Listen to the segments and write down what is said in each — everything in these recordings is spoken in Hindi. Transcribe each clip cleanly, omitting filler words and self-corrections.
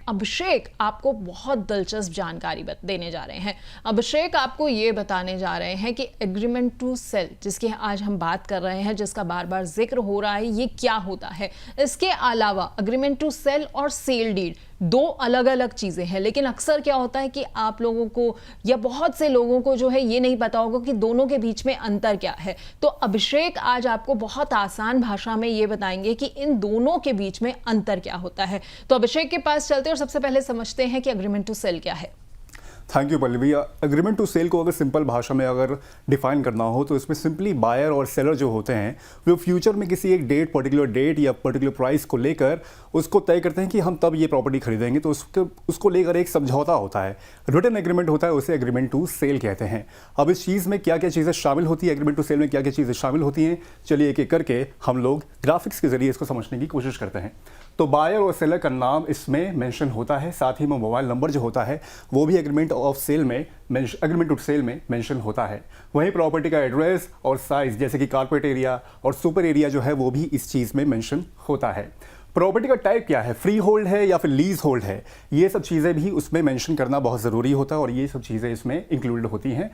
अभिषेक आपको बहुत दिलचस्प जानकारी देने जा रहे हैं। अभिषेक आपको ये बताने जा रहे हैं कि एग्रीमेंट टू सेल जिसकी आज हम बात कर रहे हैं, जिसका बार बार जिक्र हो रहा है, ये क्या होता है। इसके अलावा एग्रीमेंट टू सेल और सेल डीड दो अलग अलग चीजें हैं, लेकिन अक्सर क्या होता है कि आप लोगों को या बहुत से लोगों को जो है ये नहीं पता होगा कि दोनों के बीच में अंतर क्या है। तो अभिषेक आज आपको बहुत आसान भाषा में ये बताएंगे कि इन दोनों के बीच में अंतर क्या होता है। तो अभिषेक के पास चलते और सबसे पहले समझते हैं कि एग्रीमेंट टू सेल क्या है। Thank you Pallavi. Agreement to sell को अगर सिंपल भाषा में अगर डिफाइन करना हो तो इसमें सिंपली बायर और सेलर जो होते हैं वो फ्यूचर में किसी एक पर्टिकुलर डेट या पर्टिकुलर प्राइस को लेकर उसको तय करते हैं कि हम तब ये प्रॉपर्टी खरीदेंगे, तो उसको लेकर एक समझौता होता है, रिटन एग्रीमेंट होता है, उसे एग्रीमेंट टू सेल कहते हैं। अब इस चीज़ में क्या क्या चीज़ें शामिल होती है, एग्रीमेंट टू सेल में क्या क्या चीज़ें शामिल होती हैं, चलिए एक एक करके हम लोग ग्राफिक्स के जरिए इसको समझने की कोशिश करते हैं। तो बायर और सेलर का नाम इसमें मेंशन होता है, साथ ही में मोबाइल नंबर जो होता है वो भी एग्रीमेंट ऑफ सेल में एग्रीमेंट टू सेल में मेंशन होता है। वहीं प्रॉपर्टी का एड्रेस और साइज जैसे कि कारपेट एरिया और सुपर एरिया जो है वो भी इस चीज़ में मेंशन होता है। प्रॉपर्टी का टाइप क्या है, फ्री होल्ड है या फिर लीज होल्ड है, ये सब चीज़ें भी उसमें मेंशन करना बहुत ज़रूरी होता है और ये सब चीज़ें इसमें इंक्लूडेड होती हैं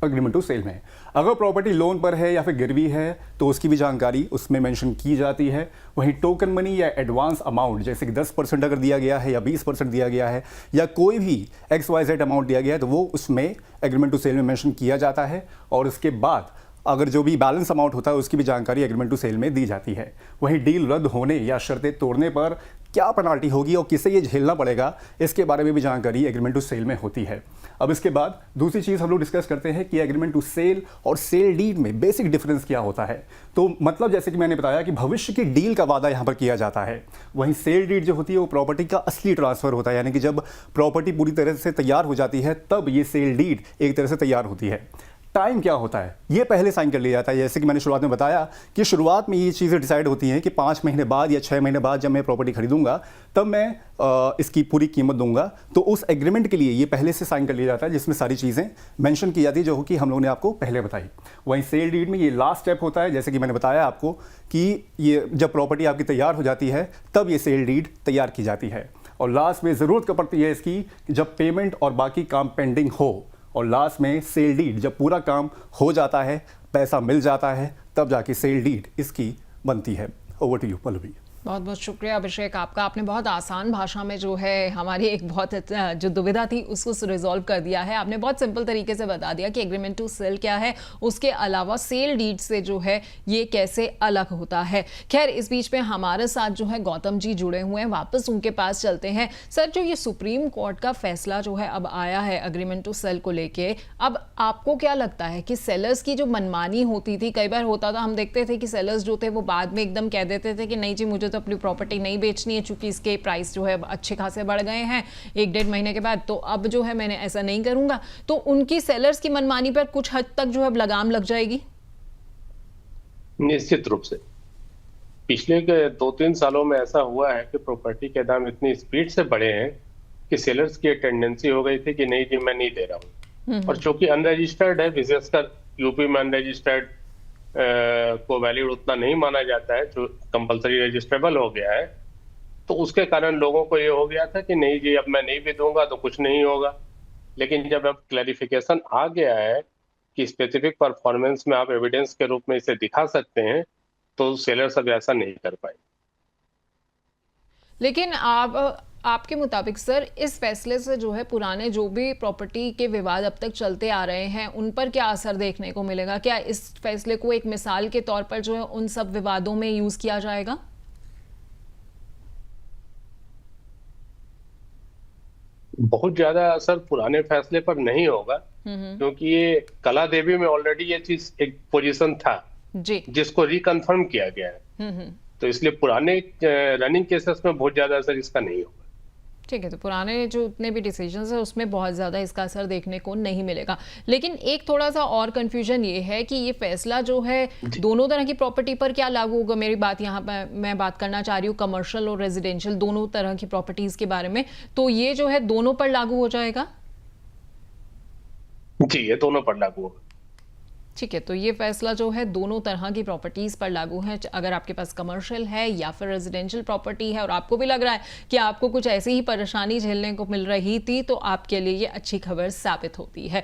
एग्रीमेंट टू सेल में। अगर प्रॉपर्टी लोन पर है या फिर गिरवी है तो उसकी भी जानकारी उसमें मेंशन की जाती है। वहीं टोकन मनी या एडवांस अमाउंट जैसे कि 10% अगर दिया गया है या 20% दिया गया है या कोई भी XYZ अमाउंट दिया गया है तो वो उसमें एग्रीमेंट टू सेल में मेंशन किया जाता है और उसके बाद अगर जो भी बैलेंस अमाउंट होता है उसकी भी जानकारी एग्रीमेंट टू सेल में दी जाती है। वहीं डील रद्द होने या शर्तें तोड़ने पर क्या पेनाल्टी होगी और किसे ये झेलना पड़ेगा, इसके बारे में भी जानकारी एग्रीमेंट टू सेल में होती है। अब इसके बाद दूसरी चीज़ हम लोग डिस्कस करते हैं कि एग्रीमेंट टू सेल और सेल डीड में बेसिक डिफरेंस क्या होता है। तो मतलब जैसे कि मैंने बताया कि भविष्य की डील का वादा यहाँ पर किया जाता है। वहीं सेल डीड जो होती है वो प्रॉपर्टी का असली ट्रांसफर होता है, यानी कि जब प्रॉपर्टी पूरी तरह से तैयार हो जाती है तब ये सेल डीड एक तरह से तैयार होती है। टाइम क्या होता है, ये पहले साइन कर लिया जाता है। जैसे कि मैंने शुरुआत में बताया कि शुरुआत में ये चीज़ें डिसाइड होती हैं कि 5 महीने बाद या 6 महीने बाद जब मैं प्रॉपर्टी खरीदूंगा तब मैं इसकी पूरी कीमत दूंगा। तो उस एग्रीमेंट के लिए ये पहले से साइन कर लिया जाता है जिसमें सारी चीज़ें मेंशन की जाती है जो कि हम लोगों ने आपको पहले बताई। वहीं सेल डीड में ये लास्ट स्टेप होता है, जैसे कि मैंने बताया आपको कि ये जब प्रॉपर्टी आपकी तैयार हो जाती है तब ये सेल डीड तैयार की जाती है और लास्ट में ज़रूरत कब पड़ती है इसकी, जब पेमेंट और बाकी काम पेंडिंग हो और लास्ट में सेल डीड जब पूरा काम हो जाता है, पैसा मिल जाता है, तब जाके सेल डीड इसकी बनती है। Over to you Pallavi. बहुत बहुत शुक्रिया अभिषेक आपका। आपने बहुत आसान भाषा में जो है हमारी एक बहुत जो दुविधा थी उसको रिजॉल्व कर दिया है। आपने बहुत सिंपल तरीके से बता दिया कि एग्रीमेंट टू सेल क्या है, उसके अलावा सेल डीड से जो है ये कैसे अलग होता है। खैर इस बीच में हमारे साथ जो है गौतम जी जुड़े हुए हैं, वापस उनके पास चलते हैं। सर जो ये सुप्रीम कोर्ट का फैसला जो है अब आया है एग्रीमेंट टू सेल को लेके, अब आपको क्या लगता है कि सेलर्स की जो मनमानी होती थी, कई बार होता था, हम देखते थे कि सेलर्स जो थे वो बाद में एकदम कह देते थे कि नहीं जी मुझे तो अपनी प्रॉपर्टी नहीं बेचनी है चूंकि इसके प्राइस जो है अच्छे खासे बढ़ गए हैं 1-1.5 महीने के बाद, तो अब जो है मैंने ऐसा नहीं करूंगा। तो उनकी सेलर्स की मनमानी पर कुछ हद तक जो है लगाम लग जाएगी। निश्चित रूप से पिछले 2-3 सालों में ऐसा हुआ है कि प्रॉपर्टी के दाम इतनी स्पीड से बढ़े हैं कि सेलर्स की टेंडेंसी हो गई थी कि नहीं जी मैं नहीं दे रहा हूँ। और चूंकि अनरजिस्टर्ड है, विशेषकर यूपी में अनरजिस्टर्ड को वैलिड उतना नहीं माना जाता है, जो कंपलसरी रजिस्ट्रेबल हो गया है, तो उसके कारण लोगों को ये हो गया था कि नहीं जी अब मैं नहीं भी दूंगा तो कुछ नहीं होगा। लेकिन जब अब क्लैरिफिकेशन आ गया है कि स्पेसिफिक परफॉर्मेंस में आप एविडेंस के रूप में इसे दिखा सकते हैं, तो सेलर्स अब ऐसा नहीं कर पाए। लेकिन आपके मुताबिक सर इस फैसले से जो है पुराने जो भी प्रॉपर्टी के विवाद अब तक चलते आ रहे हैं उन पर क्या असर देखने को मिलेगा? क्या इस फैसले को एक मिसाल के तौर पर जो है उन सब विवादों में यूज किया जाएगा? बहुत ज्यादा असर पुराने फैसले पर नहीं होगा, क्योंकि ये कला देवी में ऑलरेडी ये चीज एक पोजीशन था जी, जिसको रिकन्फर्म किया गया है। तो इसलिए पुराने रनिंग केसेस में बहुत ज्यादा असर इसका नहीं होगा। ठीक है, तो पुराने जो उतने भी डिसीजंस है उसमें बहुत ज़्यादा इसका असर देखने को नहीं मिलेगा। लेकिन एक थोड़ा सा और कंफ्यूजन ये है कि ये फैसला जो है दोनों तरह की प्रॉपर्टी पर क्या लागू होगा। मेरी बात यहाँ पर मैं बात करना चाह रही हूँ कमर्शियल और रेजिडेंशियल दोनों तरह की प्रॉपर्टीज के बारे में, तो ये जो है दोनों पर लागू हो जाएगा? जी ये दोनों पर लागू होगा। ठीक है, तो ये फैसला जो है दोनों तरह की प्रॉपर्टीज़ पर लागू है। अगर आपके पास कमर्शियल है या फिर रेजिडेंशियल प्रॉपर्टी है और आपको भी लग रहा है कि आपको कुछ ऐसी ही परेशानी झेलने को मिल रही थी, तो आपके लिए ये अच्छी खबर साबित होती है।